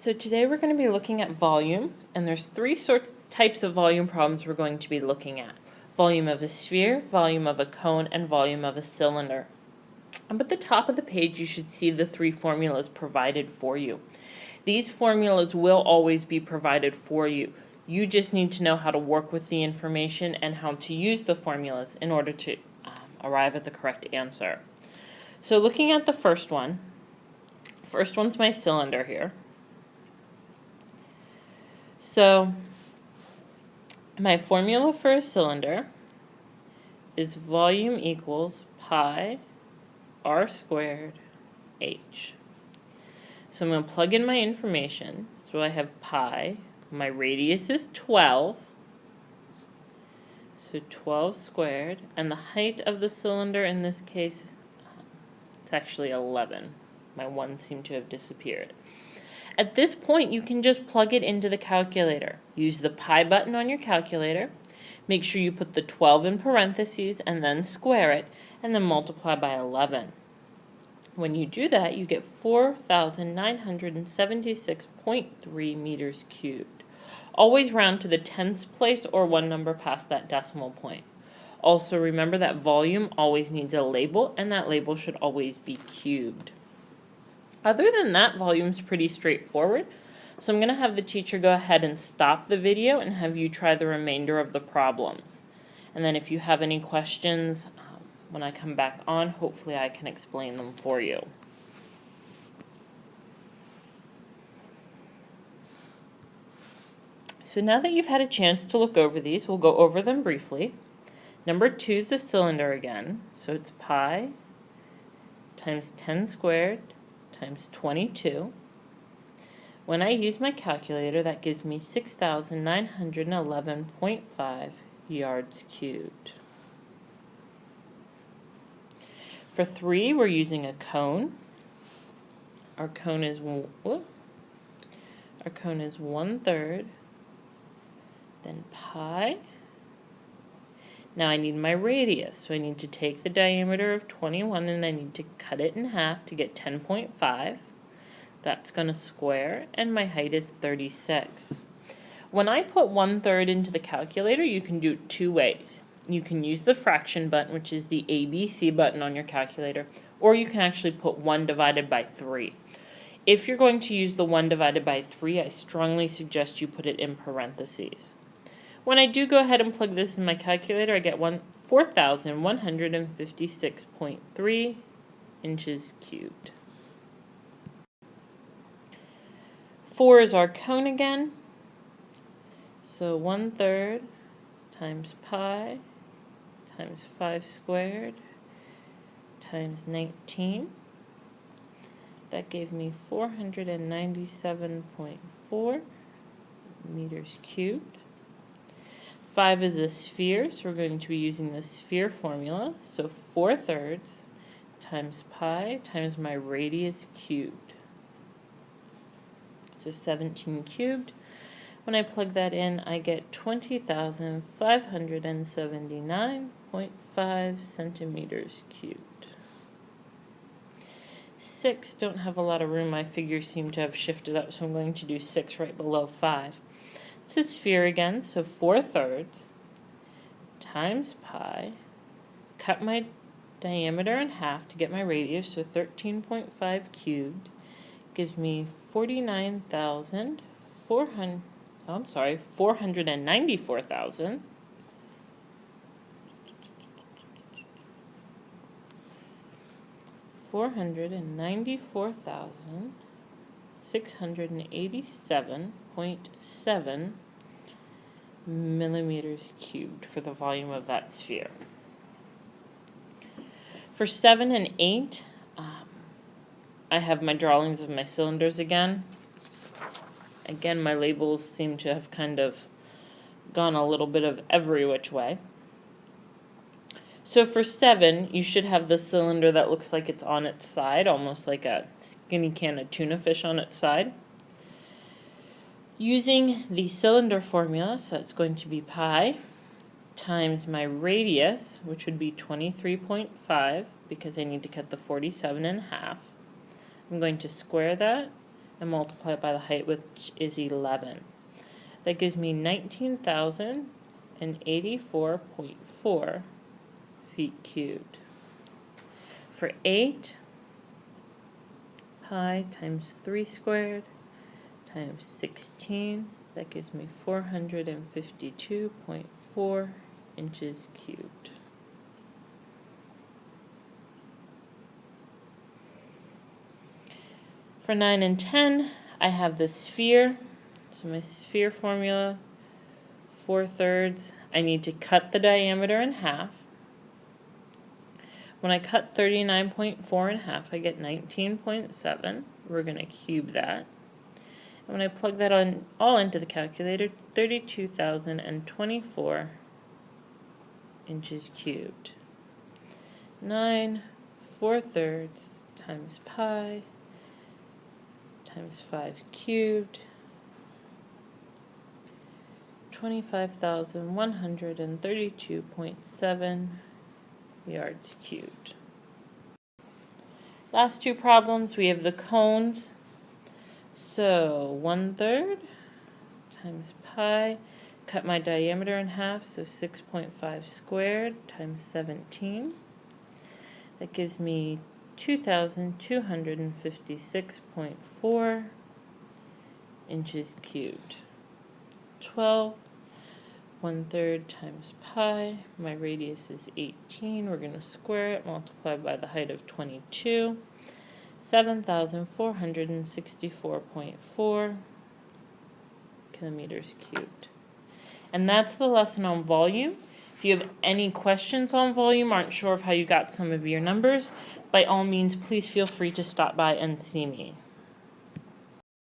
So today we're going to be looking at volume, and there's three types of volume problems we're going to be looking at. Volume of a sphere, volume of a cone, and volume of a cylinder. Up at the top of the page you should see the three formulas provided for you. These formulas will always be provided for you. You just need to know how to work with the information and how to use the formulas in order to arrive at the correct answer. So looking at the first one's my cylinder here. So my formula for a cylinder is volume equals pi r squared h. So I'm going to plug in my information. So I have pi, my radius is 12, so 12 squared, and the height of the cylinder in this case, it's actually 11. My 1 seemed to have disappeared. At this point, you can just plug it into the calculator. Use the pi button on your calculator. Make sure you put the 12 in parentheses and then square it, and then multiply by 11. When you do that, you get 4,976.3 meters cubed. Always round to the tens place or one number past that decimal point. Also remember that volume always needs a label, and that label should always be cubed. Other than that, volume's pretty straightforward. So I'm going to have the teacher go ahead and stop the video and have you try the remainder of the problems. And then if you have any questions, when I come back on, hopefully I can explain them for you. So now that you've had a chance to look over these, we'll go over them briefly. Number 2 is the cylinder again. So it's pi times 10 squared times 22. When I use my calculator, that gives me 6,911.5 yards cubed. For 3, we're using a cone. Our cone is 1/3, then pi. Now I need my radius, so I need to take the diameter of 21 and I need to cut it in half to get 10.5. That's going to square, and my height is 36. When I put 1/3 into the calculator, you can do it two ways. You can use the fraction button, which is the ABC button on your calculator, or you can actually put 1 divided by 3. If you're going to use the 1 divided by 3, I strongly suggest you put it in parentheses. When I do go ahead and plug this in my calculator, I get 4,156.3 inches cubed. 4 is our cone again. So 1/3 times pi times 5 squared times 19. That gave me 497.4 meters cubed. 5 is a sphere, so we're going to be using the sphere formula. So 4/3 times pi times my radius cubed. So 17 cubed. When I plug that in, I get 20,579.5 centimeters cubed. 6 don't have a lot of room. My figures seem to have shifted up, so I'm going to do 6 right below 5. It's a sphere again, so 4/3 times pi, cut my diameter in half to get my radius, so 13.5 cubed, gives me 494,000. 494,687.7 millimeters cubed for the volume of that sphere. For 7 and 8, I have my drawings of my cylinders again. Again, my labels seem to have kind of gone a little bit of every which way. So for 7, you should have the cylinder that looks like it's on its side, almost like a skinny can of tuna fish on its side. Using the cylinder formula, so it's going to be pi times my radius, which would be 23.5, because I need to cut the 47 in half. I'm going to square that, and multiply it by the height, which is 11. That gives me 19,084.4 feet cubed. For 8, pi times 3 squared times 16, that gives me 452.4 inches cubed. For 9 and 10, I have the sphere. So my sphere formula, 4/3, I need to cut the diameter in half. When I cut 39.4 in half, I get 19.7. We're going to cube that. And when I plug that all into the calculator, 32,024 inches cubed. 9 4/3 times pi times 5 cubed, 25,132.7 yards cubed. Last two problems, we have the cones. So 1/3 times pi, cut my diameter in half, so 6.5 squared times 17. That gives me 2,256.4 inches cubed. 12, 1/3 times pi, my radius is 18, we're going to square it, multiply by the height of 22, 7,464.4 kilometers cubed. And that's the lesson on volume. If you have any questions on volume, aren't sure of how you got some of your numbers, by all means, please feel free to stop by and see me.